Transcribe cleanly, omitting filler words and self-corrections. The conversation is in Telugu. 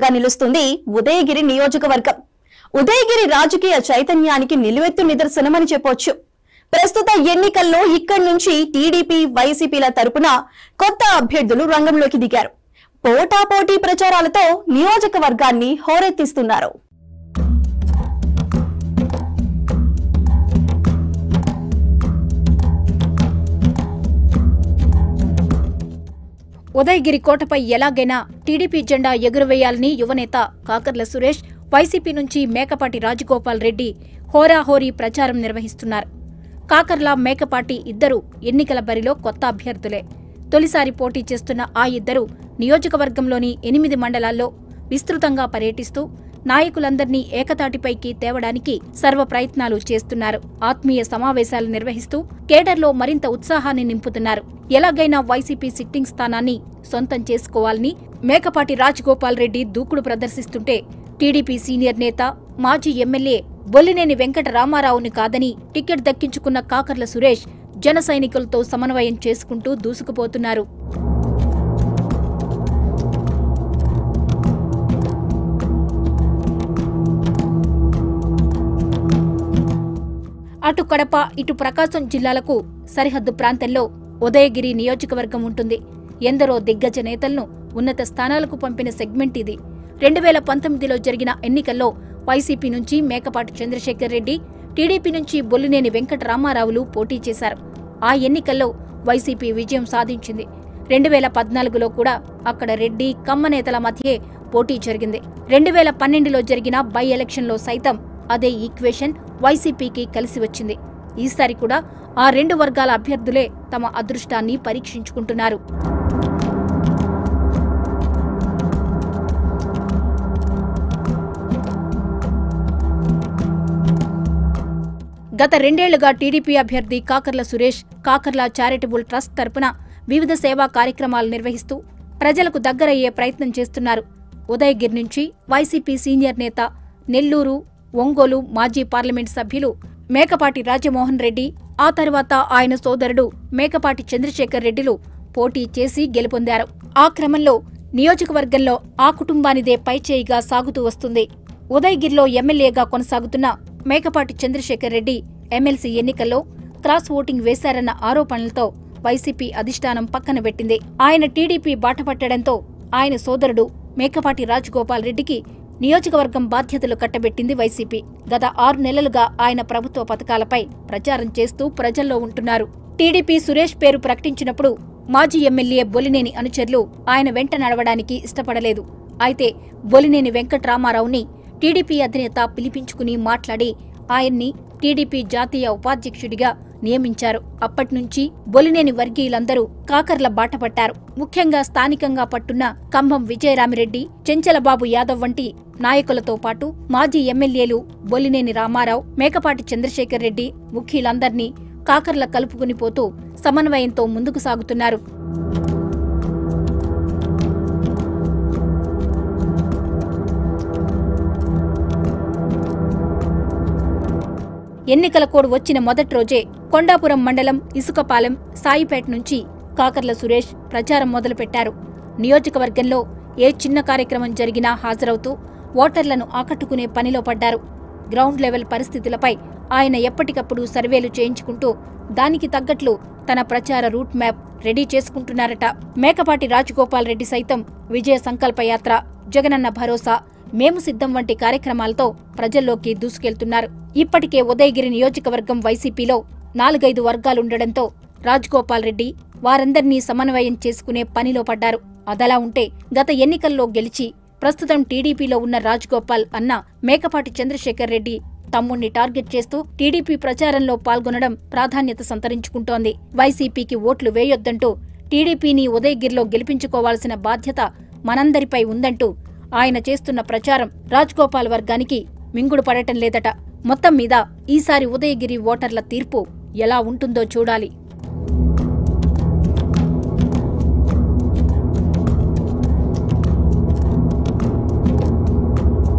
గా నిలుస్తుంది ఉదయగిరి నియోజకవర్గం. ఉదయగిరి రాజకీయ చైతన్యానికి నిలువెత్తు నిదర్శనమని చెప్పొచ్చు. ప్రస్తుత ఎన్నికల్లో ఇక్కడి నుంచి టీడీపీ, వైసీపీల తరపున కొత్త అభ్యర్థులు రంగంలోకి దిగారు. పోటాపోటీ ప్రచారాలతో నియోజకవర్గాన్ని హోరెత్తిస్తున్నారు. ఉదయగిరి కోటపై ఎలాగైనా టీడీపీ జెండా ఎగురవేయాలని యువనేత కాకర్ల సురేష్, వైసీపీ నుంచి మేకపాటి రాజగోపాల్ రెడ్డి హోరాహోరీ ప్రచారం నిర్వహిస్తున్నారు. కాకర్ల, మేకపాటి ఇద్దరు ఎన్నికల బరిలో కొత్త అభ్యర్థులే. తొలిసారి పోటీ చేస్తున్న ఆ ఇద్దరు నియోజకవర్గంలోని 8 మండలాల్లో విస్తృతంగా పర్యటిస్తూ నాయకులందర్నీ ఏకతాటిపైకి తేవడానికి సర్వ ప్రయత్నాలు చేస్తున్నారు. ఆత్మీయ సమావేశాలు నిర్వహిస్తూ కేడర్లో మరింత ఉత్సాహాన్ని నింపుతున్నారు. ఎలాగైనా వైసీపీ సిట్టింగ్ స్థానాన్ని సొంతం చేసుకోవాలని మేకపాటి రాజగోపాల్ రెడ్డి దూకుడు ప్రదర్శిస్తుంటే, టీడీపీ సీనియర్ నేత, మాజీ ఎమ్మెల్యే బొల్లినేని వెంకట రామారావుని కాదని టికెట్ దక్కించుకున్న కాకర్ల సురేష్ జన సైనికులతో సమన్వయం చేసుకుంటూ దూసుకుపోతున్నారు. అటు కడప, ఇటు ప్రకాశం జిల్లాలకు సరిహద్దు ప్రాంతంలో ఉదయగిరి నియోజకవర్గం ఉంటుంది. ఎందరో దిగ్గజ నేతలను ఉన్నత స్థానాలకు పంపిన సెగ్మెంట్ ఇది. 2019లో జరిగిన ఎన్నికల్లో వైసీపీ నుంచి మేకపాటి చంద్రశేఖర్ రెడ్డి, టీడీపీ నుంచి బొల్లినేని వెంకట రామారావులు పోటీ చేశారు. ఆ ఎన్నికల్లో వైసీపీ విజయం సాధించింది. 2014లో కూడా అక్కడ రెడ్డి, కమ్మ నేతల మధ్యే పోటీ జరిగింది. 2012లో జరిగిన బై ఎలక్షన్లో సైతం అదే ఈక్వేషన్ వైసీపీకి కలిసి వచ్చింది. ఈసారి కూడా ఆ 2 వర్గాల అభ్యర్థులే తమ అదృష్టాన్ని పరీక్షించుకుంటున్నారు. గత 2 ఏళ్లుగా టీడీపీ అభ్యర్థి కాకర్ల సురేష్ కాకర్ల చారిటబుల్ ట్రస్ట్ తరపున వివిధ సేవా కార్యక్రమాలు నిర్వహిస్తూ ప్రజలకు దగ్గరయ్యే ప్రయత్నం చేస్తున్నారు. ఉదయగిరి నుంచి వైసీపీ సీనియర్ నేత, నెల్లూరు, ఒంగోలు మాజీ పార్లమెంట్ సభ్యులు మేకపాటి రాజమోహన్ రెడ్డి, ఆ తర్వాత ఆయన సోదరుడు మేకపాటి చంద్రశేఖర్ రెడ్డిలు పోటీ చేసి గెలుపొందారు. ఆ క్రమంలో నియోజకవర్గంలో ఆ కుటుంబానిదే పైచేయిగా సాగుతూ వస్తుంది. ఉదయగిరిలో ఎమ్మెల్యేగా కొనసాగుతున్న మేకపాటి చంద్రశేఖర్ రెడ్డి ఎమ్మెల్సీ ఎన్నికల్లో క్రాస్ ఓటింగ్ వేశారన్న ఆరోపణలతో వైసీపీ అధిష్టానం పక్కన పెట్టింది. ఆయన టీడీపీ బాటపట్టడంతో ఆయన సోదరుడు మేకపాటి రాజగోపాల్ రెడ్డికి నియోజకవర్గం బాధ్యతలు కట్టబెట్టింది వైసీపీ. గత 6 నెలలుగా ఆయన ప్రభుత్వ పథకాలపై ప్రచారం చేస్తూ ప్రజల్లో ఉంటున్నారు. టీడీపీ సురేష్ పేరు ప్రకటించినప్పుడు మాజీ ఎమ్మెల్యే బొల్లినేని అనుచరులు ఆయన వెంట నడవడానికి ఇష్టపడలేదు. అయితే బొల్లినేని వెంకట రామారావుని టీడీపీ అధినేత పిలిపించుకుని మాట్లాడి ఆయన్ని టీడీపీ జాతీయ ఉపాధ్యక్షుడిగా నియమించారు. అప్పట్నుంచి బొల్లినేని వర్గీయులందరూ కాకర్ల బాటపట్టారు. ముఖ్యంగా స్థానికంగా పట్టున్న కంభం విజయరామిరెడ్డి, చెంచలబాబు యాదవ్ వంటి నాయకులతో పాటు మాజీ ఎమ్మెల్యేలు బొల్లినేని రామారావు, మేకపాటి చంద్రశేఖర్ రెడ్డి ముఖ్యులందర్నీ కాకర్ల కలుపుకుని పోతూ సమన్వయంతో ముందుకు సాగుతున్నారు. ఎన్నికల కోడ్ వచ్చిన మొదటి రోజే కొండాపురం మండలం ఇసుకపాలెం, సాయిపేట నుంచి కాకర్ల సురేష్ ప్రచారం మొదలుపెట్టారు. నియోజకవర్గంలో ఏ చిన్న కార్యక్రమం జరిగినా హాజరవుతూ ఓటర్లను ఆకట్టుకునే పనిలో పడ్డారు. గ్రౌండ్ లెవెల్ పరిస్థితులపై ఆయన ఎప్పటికప్పుడు సర్వేలు చేయించుకుంటూ దానికి తగ్గట్లు తన ప్రచార రూట్ మ్యాప్ రెడీ చేసుకుంటున్నారట. మేకపాటి రాజగోపాల్ రెడ్డి సైతం విజయ సంకల్ప యాత్ర, జగనన్న భరోసా, మేము సిద్ధం వంటి కార్యక్రమాలతో ప్రజల్లోకి దూసుకెళ్తున్నారు. ఇప్పటికే ఉదయగిరి నియోజకవర్గం వైసీపీలో 4-5 వర్గాలుండడంతో రాజగోపాల్ రెడ్డి వారందర్నీ సమన్వయం చేసుకునే పనిలో పడ్డారు. అదలా ఉంటే గత ఎన్నికల్లో గెలిచి ప్రస్తుతం టీడీపీలో ఉన్న రాజగోపాల్ అన్న మేకపాటి చంద్రశేఖర్ రెడ్డి తమ్ముణ్ణి టార్గెట్ చేస్తూ టీడీపీ ప్రచారంలో పాల్గొనడం ప్రాధాన్యత సంతరించుకుంటోంది. వైసీపీకి ఓట్లు వేయొద్దంటూ టీడీపీని ఉదయగిరిలో గెలిపించుకోవాల్సిన బాధ్యత మనందరిపై ఉందంటూ ఆయన చేస్తున్న ప్రచారం రాజగోపాల్ వర్గానికి మింగుడు పడటం లేదట. మొత్తం మీద ఈసారి ఉదయగిరి ఓటర్ల తీర్పు ఎలా ఉంటుందో చూడాలి.